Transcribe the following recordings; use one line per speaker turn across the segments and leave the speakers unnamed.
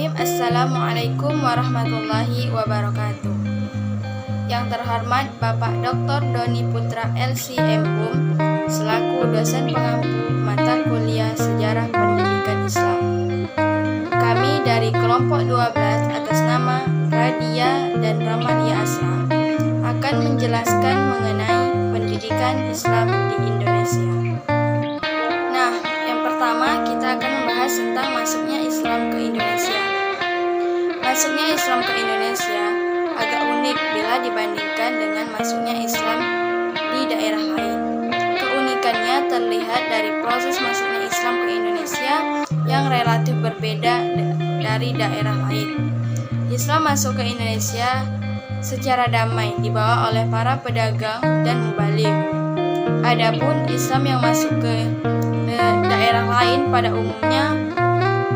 Bismillahirrahmanirrahim. Assalamualaikum warahmatullahi wabarakatuh. Yang terhormat Bapak Dr. Doni Putra LC.M.Hum selaku dosen pengampu mata kuliah Sejarah Pendidikan Islam. Kami dari kelompok 12 atas nama Radia dan Ramalia Asra akan menjelaskan mengenai pendidikan Islam di Indonesia. Nah, yang pertama kita akan membahas tentang masuknya Islam ke Indonesia. Masuknya Islam ke Indonesia agak unik bila dibandingkan dengan masuknya Islam di daerah lain. Keunikannya terlihat dari proses masuknya Islam ke Indonesia yang relatif berbeda dari daerah lain. Islam masuk ke Indonesia secara damai dibawa oleh para pedagang dan mubaligh. Adapun Islam yang masuk ke daerah lain pada umumnya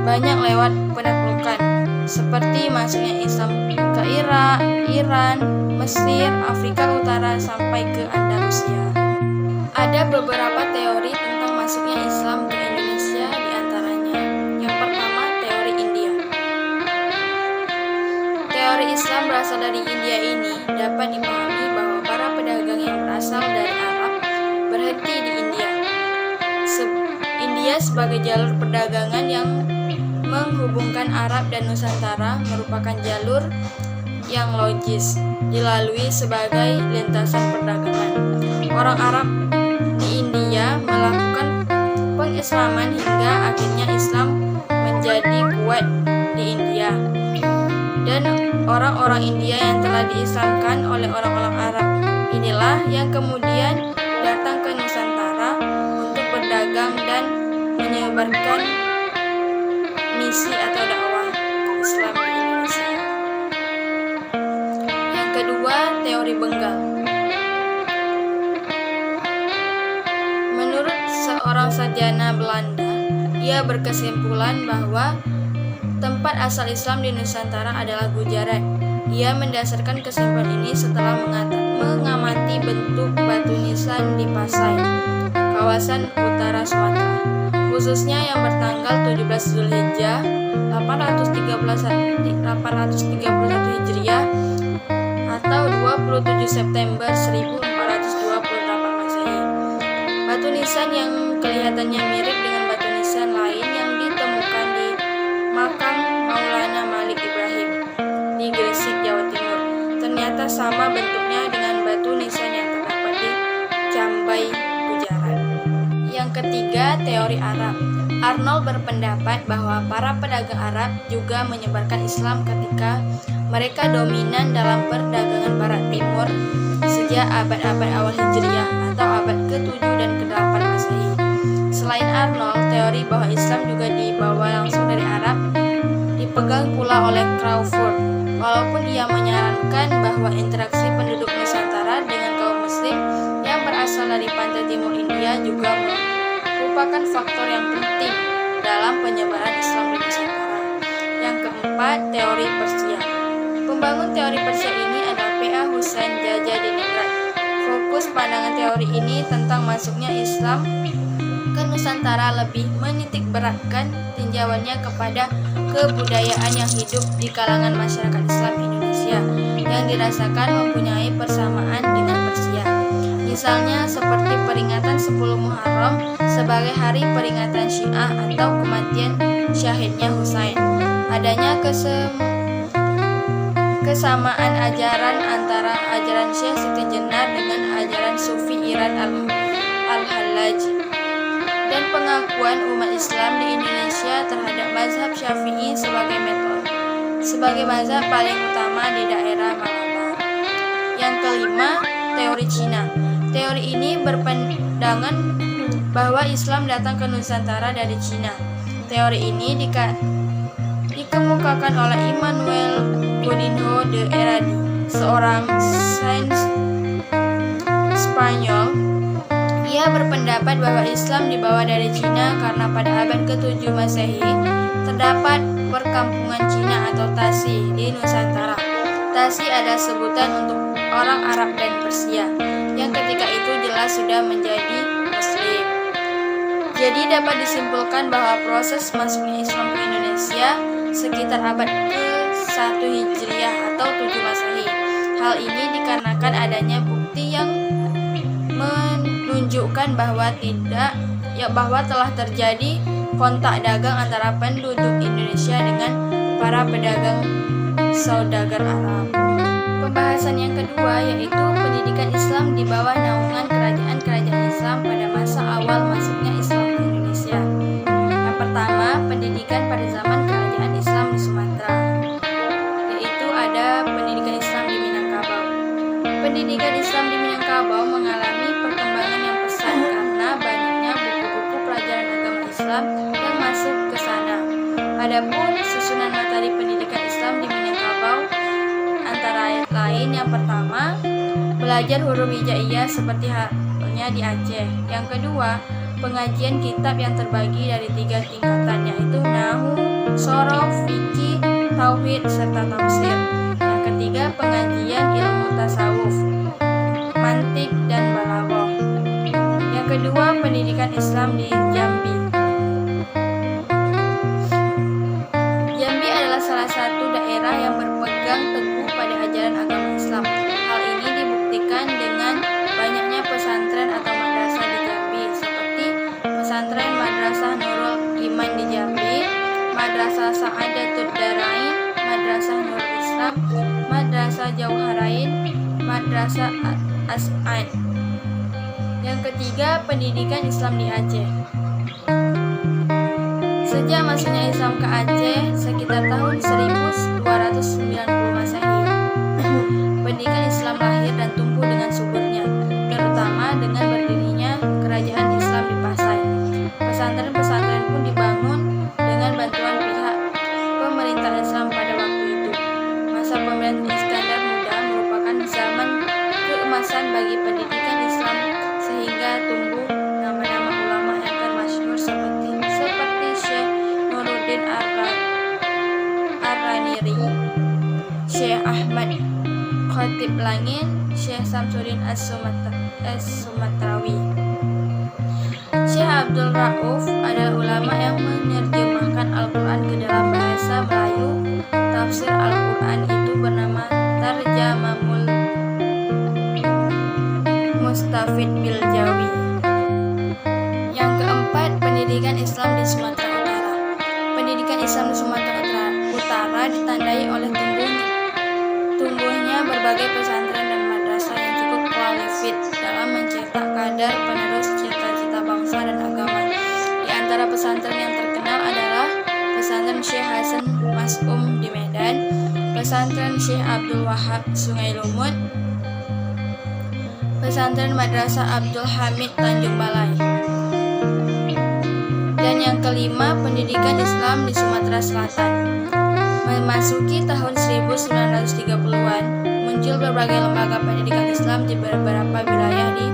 banyak lewat penaklukan, seperti masuknya Islam ke Irak, Iran, Mesir, Afrika Utara sampai ke Andalusia. Ada beberapa teori tentang masuknya Islam ke Indonesia, diantaranya yang pertama teori India. Teori Islam berasal dari India ini dapat dipahami bahwa para pedagang yang berasal dari Arab berhenti di India. India sebagai jalur perdagangan yang menghubungkan Arab dan Nusantara merupakan jalur yang logis dilalui sebagai lintasan perdagangan. Orang Arab di India melakukan pengislaman hingga akhirnya Islam menjadi kuat di India. Dan orang-orang India yang telah diislamkan oleh orang-orang Arab inilah yang kemudian datang ke Nusantara untuk berdagang dan menyebarkan misi atau dakwah Islam di Indonesia. Yang kedua, teori Bengal. Menurut seorang sarjana Belanda, ia berkesimpulan bahwa tempat asal Islam di Nusantara adalah Gujarat. Ia mendasarkan kesimpulan ini setelah mengamati bentuk batu nisan di Pasai, kawasan utara Sumatera, khususnya yang bertanggal 17 Zulhijjah 831 Hijriah atau 27 September 1428 Masehi. Batu nisan yang kelihatannya mirip dengan batu nisan lain yang ditemukan di makam Maulana Malik Ibrahim di Gresik, Jawa Timur, ternyata sama bentuknya dengan batu nisan yang terdapat di Cambai, Gujarat. Yang ketiga, teori Arab. Arnold berpendapat bahwa para pedagang Arab juga menyebarkan Islam ketika mereka dominan dalam perdagangan Barat Timur sejak abad-abad awal Hijriah atau abad ke-7 dan ke-8 Masehi. Selain Arnold, teori bahwa Islam juga dibawa langsung dari Arab dipegang pula oleh Crawford, walaupun ia menyarankan bahwa interaksi penduduk Nusantara dengan kaum Muslim yang berasal dari pantai timur India juga merupakan faktor yang penting dalam penyebaran Islam di Nusantara. Yang keempat, teori Persia. Pembangun teori Persia ini adalah P.A. Hussein Jajadiningrat. Fokus pandangan teori ini tentang masuknya Islam ke Nusantara lebih menitik beratkan tinjauannya kepada kebudayaan yang hidup di kalangan masyarakat Islam Indonesia yang dirasakan mempunyai persamaan dengan Persia. Misalnya seperti peringatan 10 Muharram sebagai hari peringatan Syiah atau kematian syahidnya Husain. Adanya kesamaan ajaran antara ajaran Syekh Siti Jenar dengan ajaran Sufi Iran al-Hallaj, dan pengakuan umat Islam di Indonesia terhadap mazhab Syafi'i sebagai mazhab paling utama di daerah Malabar. Yang kelima, teori Cina. Teori ini berpandangan bahwa Islam datang ke Nusantara dari Cina. Teori ini dikemukakan oleh Immanuel Godinho de Herrera, seorang sains Spanyol. Ia berpendapat bahwa Islam dibawa dari Cina karena pada abad ke-7 Masehi terdapat perkampungan Cina atau Tasi di Nusantara. Tasi adalah sebutan untuk orang Arab dan Persia yang ketika itu jelas sudah menjadi Muslim. Jadi dapat disimpulkan bahwa proses masuknya Islam ke Indonesia sekitar abad ke-1 Hijriah atau 7 Masehi. Hal ini dikarenakan adanya bukti yang menunjukkan bahwa telah terjadi kontak dagang antara penduduk Indonesia dengan para pedagang saudagar Arab. Pembahasan yang kedua yaitu pendidikan Islam di bawah naungan kerajaan-kerajaan Islam pada masa awal masuknya Islam ke Indonesia. Yang pertama, pendidikan pada zaman kerajaan Islam di Sumatera, yaitu ada pendidikan Islam di Minangkabau. Pendidikan Islam di Minangkabau mengalami perkembangan yang pesat karena banyaknya buku-buku pelajaran agama Islam yang masuk ke sana. Adapun susunan materi pendidikan Islam di Minangkabau antara lain, yang pertama, belajar huruf hijaiyah seperti halnya di Aceh. Yang kedua, pengajian kitab yang terbagi dari 3 tingkatan, yaitu Nahwu, Shoroh, Fikih, Tauhid, serta Tafsir. Yang ketiga, pengajian ilmu tasawuf, mantik, dan balaghah. Yang kedua, pendidikan Islam di Jambi. Jambi adalah salah satu daerah yang berpegang teguh pada ajaran agama Islam. Hal ini dibuktikan dengan banyaknya pesantren atau madrasah di Jambi, seperti pesantren Madrasah Nurul Iman di Jambi, Madrasah Sa'adatud Darain, Madrasah Nurul Islam, Madrasah Jauharain, Madrasah As'ad. Yang ketiga, pendidikan Islam di Aceh. Sejak masuknya Islam ke Aceh sekitar tahun 1290 Masehi, pendidikan Islam lahir dan tumbuh dengan suburnya, terutama dengan berdirinya kerajaan Islam di Pasai. Pesantren-pesantren pun dibangun dengan bantuan pihak pemerintah Islam pada waktu itu. Masa pemerintahan Iskandar Muda merupakan zaman keemasan bagi pendidikan Islam, sehingga tumbuh nama-nama ulama yang termasyhur seperti Syekh Nuruddin Ar-Raniri, Syekh Ahmad Khatib Langit, Syekh Samsuddin As-Sumatrawi. Syekh Abdul Rauf adalah ulama yang menerjemahkan Al-Quran ke dalam bahasa Melayu. Tafsir Al-Quran itu bernama Tarjamahul Mustafid Biljawi. Yang keempat, pendidikan Islam di Sumatera Utara. Pendidikan Islam di Sumatera Utara ditandai oleh tumbuhnya berbagai pesantren dan madrasah yang cukup kualifikasi dalam mencetak kader penerus cita-cita bangsa dan agama. Di antara pesantren yang terkenal adalah pesantren Syekh Hasan Mas'um di Medan, pesantren Syekh Abdul Wahab Sungai Lumut, pesantren Madrasah Abdul Hamid Tanjung Balai. Dan yang kelima, pendidikan Islam di Sumatera Selatan. Memasuki tahun 1930-an, muncul berbagai lembaga pendidikan Islam di beberapa wilayah di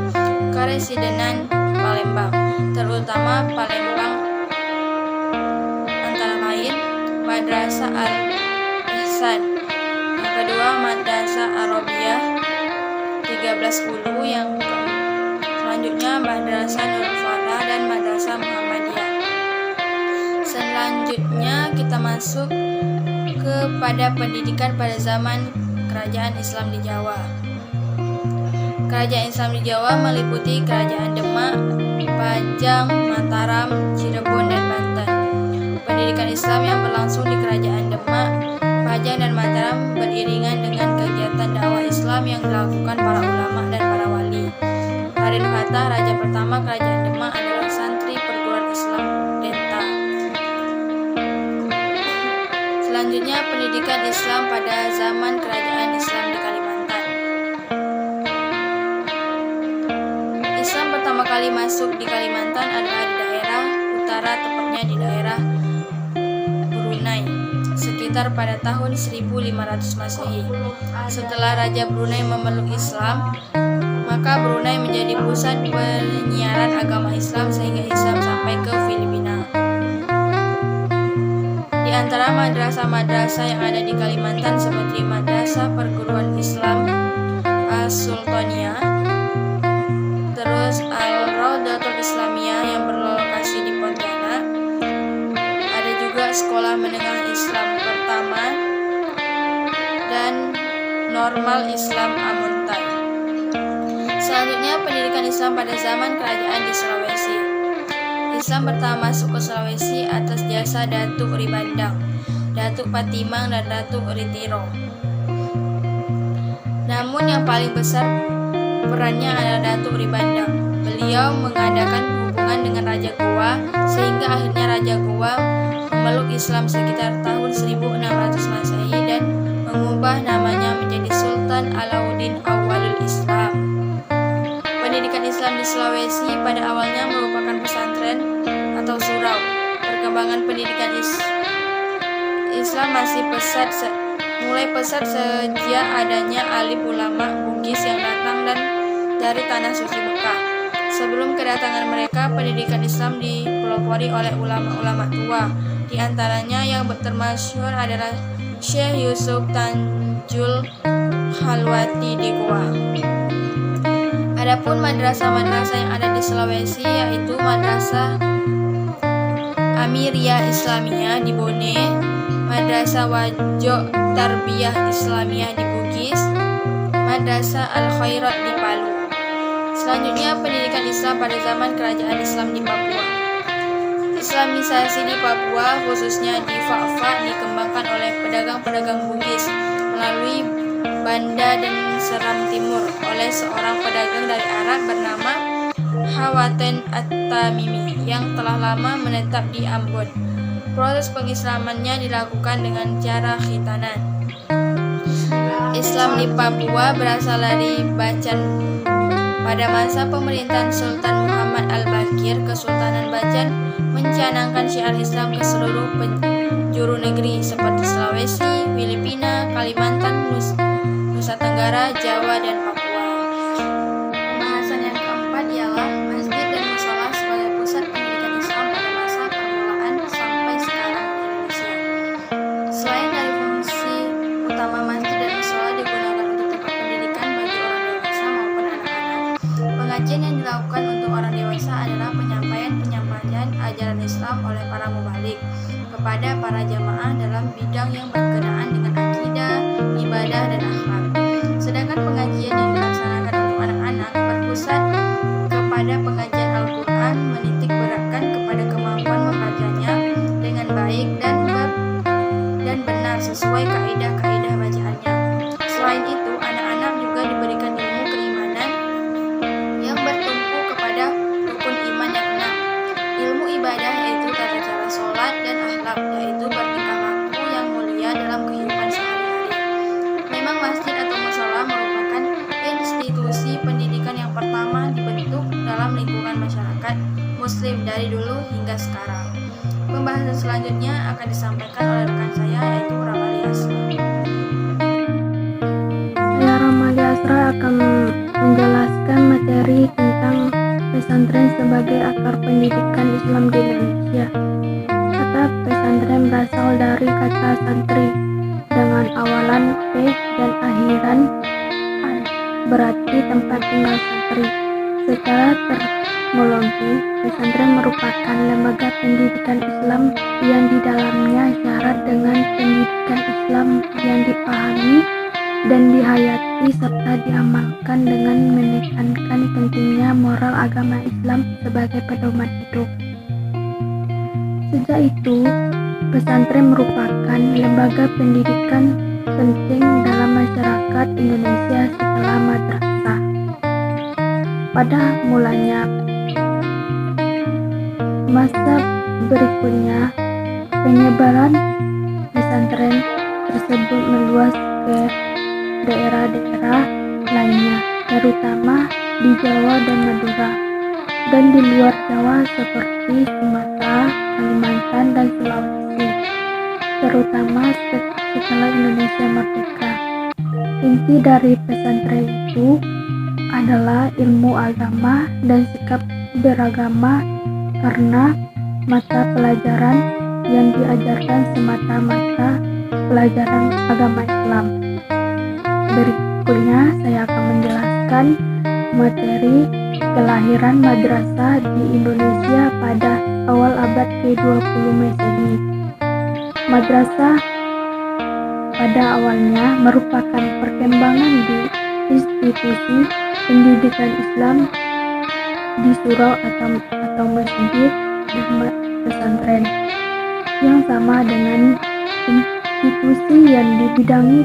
Karesidenan Palembang, terutama Palembang, antara lain Madrasah Al-Ihsan. Yang kedua, Madrasah Arabiyah 13 Ulu. Yang selanjutnya Madrasah Nurul Falah dan Madrasah Muhammadiyah. Selanjutnya kita masuk kepada pendidikan pada zaman kerajaan Islam di Jawa. Kerajaan Islam di Jawa meliputi Kerajaan Demak, Pajang, Mataram, Cirebon, dan Banten. Pendidikan Islam yang berlangsung di Kerajaan Demak, Pajang, dan Mataram beriringan dengan kegiatan dakwah Islam yang dilakukan para ulama dan para wali. Raden Hatta, Raja pertama Kerajaan Demak, adalah santri perguruan Islam Denta. Selanjutnya, pendidikan Islam pada zaman kerajaan Islam di Kalimantan. Islam pertama kali masuk di Kalimantan adalah di daerah utara, tepatnya di daerah Brunei, sekitar pada tahun 1500 Masehi. Setelah Raja Brunei memeluk Islam, maka Brunei menjadi pusat penyiaran agama Islam sehingga Islam sampai ke Filipina. Di antara madrasah-madrasah yang ada di Kalimantan seperti Madrasah Perguruan Islam As-Sultaniyah, terus Al-Raudatul Islamiyah yang berlokasi di Pontianak, ada juga Sekolah Menengah Islam Pertama dan Normal Islam Amuntai. Selanjutnya, pendidikan Islam pada zaman kerajaan di Sulawesi. Islam pertama masuk ke Sulawesi atas jasa Datuk Ribandang, Datuk Patimang, dan Datuk Ritiro. Namun yang paling besar perannya adalah Datuk Ribandang. Beliau mengadakan hubungan dengan Raja Goa sehingga akhirnya Raja Goa memeluk Islam sekitar tahun 1600 Masehi dan mengubah namanya menjadi Sultan Alauddin Awwalul Islam. Pendidikan Islam di Sulawesi pada awalnya merupakan pesantren atau surau. Perkembangan pendidikan Islam masih mulai pesat sejak adanya alim ulama Bugis yang datang dari tanah suci Mekah. Sebelum kedatangan mereka, pendidikan Islam dipelopori oleh ulama-ulama tua. Di antaranya yang termasyhur adalah Syekh Yusuf Tanjul Khalwati di Goa. Adapun madrasah-madrasah yang ada di Sulawesi yaitu Madrasah Amiriyah Islamiyah di Bone, Madrasah Wajo Tarbiyah Islamiyah di Bugis, Madrasah Al-Khairat di Palu. Selanjutnya, pendidikan Islam pada zaman kerajaan Islam di Papua. Islamisasi di Papua, khususnya di Fa'fa, dikembangkan oleh pedagang-pedagang Bugis melalui Banda dan Seram Timur oleh seorang pedagang dari Arab bernama Hawaten At-Tamimi yang telah lama menetap di Ambon. Proses pengislamannya dilakukan dengan cara khitanan. Islam di Papua berasal dari Bacan. Pada masa pemerintahan Sultan Muhammad Al-Bakir, Kesultanan Bacan mencanangkan syiar Islam ke seluruh penjuru negeri seperti Sulawesi, Filipina, Kalimantan, Nusa Tenggara, Jawa, dan Papua. Pembahasan yang keempat ialah masjid dan mushola sebagai pusat pendidikan Islam pada masa permulaan sampai sekarang di Indonesia. Selain dari fungsi utama masjid dan mushola digunakan untuk tempat pendidikan bagi orang dewasa maupun anak-anak, pengajian yang dilakukan untuk orang dewasa adalah penyampaian ajaran Islam oleh para mubalik kepada para jamaah dalam bidang yang berkenaan dengan akidah, ibadah, dan akhlak. Sedangkan pengajian yang dilaksanakan untuk anak-anak berpusat kepada pengajian Al-Quran, menitik beratkan kepada kemampuan membacanya dengan baik dan benar sesuai kaidah-kaidah bacaannya. Selain itu, anak-anak juga diberikan ilmu keimanan yang bertumpu kepada rukun iman yang 6. Ilmu ibadah yaitu tata cara sholat dan akhlak, yaitu bertingkah laku yang mulia dalam kehidupan sehari-hari. Memang masjid atau mushola merupakan institusi pendidikan yang pertama dibentuk dalam lingkungan masyarakat Muslim dari dulu hingga sekarang. Pembahasan selanjutnya akan disampaikan oleh rekan saya yaitu Ramali Asra.
Saya Ramali Asra akan menjelaskan materi tentang pesantren sebagai akar pendidikan Islam di Indonesia. Kata pesantren berasal dari kata santri dengan awalan P dan akhiran an, berarti tempat tinggal santri. Secara terminologi, pesantren merupakan lembaga pendidikan Islam yang di dalamnya syarat dengan pendidikan Islam yang dipahami dan dihayati serta diamalkan dengan menekankan pentingnya moral agama Islam sebagai pedoman hidup. Sejak itu, pesantren merupakan lembaga pendidikan penting dalam masyarakat Indonesia setelah madrasah. Pada mulanya, masa berikutnya penyebaran pesantren tersebut meluas ke daerah-daerah lainnya, terutama di Jawa dan Madura, dan di luar Jawa seperti Sumatera, Kalimantan, dan Sulawesi, terutama setelah Indonesia merdeka. Inti dari pesantren itu adalah ilmu agama dan sikap beragama, karena mata pelajaran yang diajarkan semata-mata pelajaran agama Islam. Berikutnya saya akan menjelaskan materi kelahiran madrasah di Indonesia pada awal abad ke-20 Masehi. Madrasah pada awalnya merupakan perkembangan di institusi pendidikan Islam di surau atau masjid dan pesantren yang sama dengan institusi yang dibidangi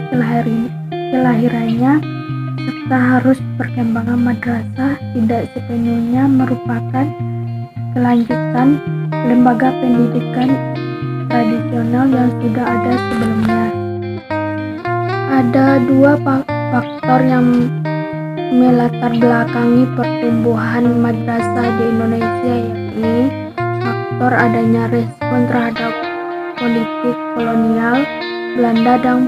kelahirannya, serta harus perkembangan madrasah tidak sepenuhnya merupakan kelanjutan lembaga pendidikan tradisional yang sudah ada sebelumnya. Ada dua faktor yang melatar belakangi pertumbuhan madrasah di Indonesia, yakni faktor adanya respon terhadap politik kolonial Belanda dan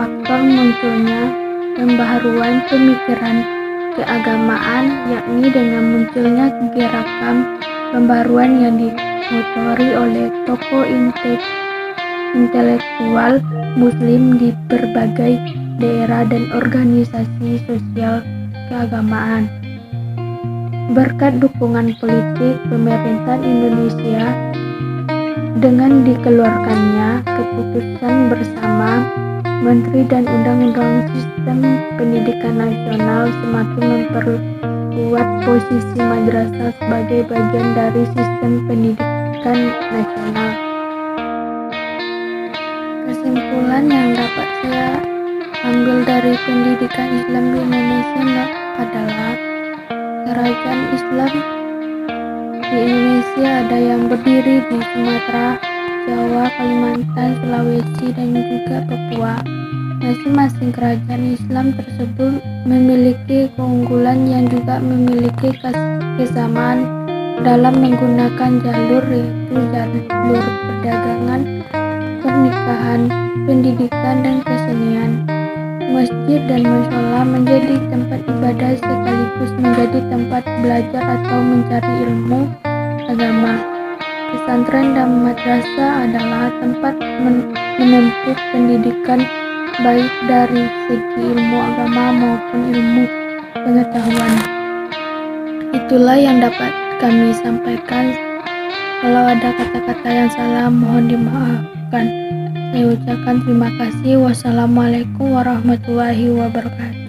faktor munculnya pembaharuan pemikiran keagamaan, yakni dengan munculnya gerakan pembaharuan yang dimotori oleh tokoh intelektual Muslim di berbagai daerah dan organisasi sosial keagamaan. Berkat dukungan politik pemerintahan Indonesia dengan dikeluarkannya keputusan bersama Menteri dan Undang-Undang Sistem Pendidikan Nasional semakin memperkuat posisi madrasah sebagai bagian dari sistem pendidikan nasional. Kesimpulan yang dapat saya ambil dari pendidikan Islam di Indonesia adalah kerajaan Islam di Indonesia ada yang berdiri di Sumatera, Jawa, Kalimantan, Sulawesi, dan juga Papua. Masing-masing kerajaan Islam tersebut memiliki keunggulan yang juga memiliki kesamaan dalam menggunakan jalur, yaitu jalur perdagangan, pernikahan, pendidikan, dan kesenian. Masjid dan mushola menjadi tempat ibadah sekaligus menjadi tempat belajar atau mencari ilmu agama. Pesantren dan madrasah adalah tempat menempuh pendidikan baik dari segi ilmu agama maupun ilmu pengetahuan. Itulah yang dapat kami sampaikan. Kalau ada kata-kata yang salah mohon dimaafkan. Saya ucapkan terima kasih. Wassalamualaikum warahmatullahi wabarakatuh.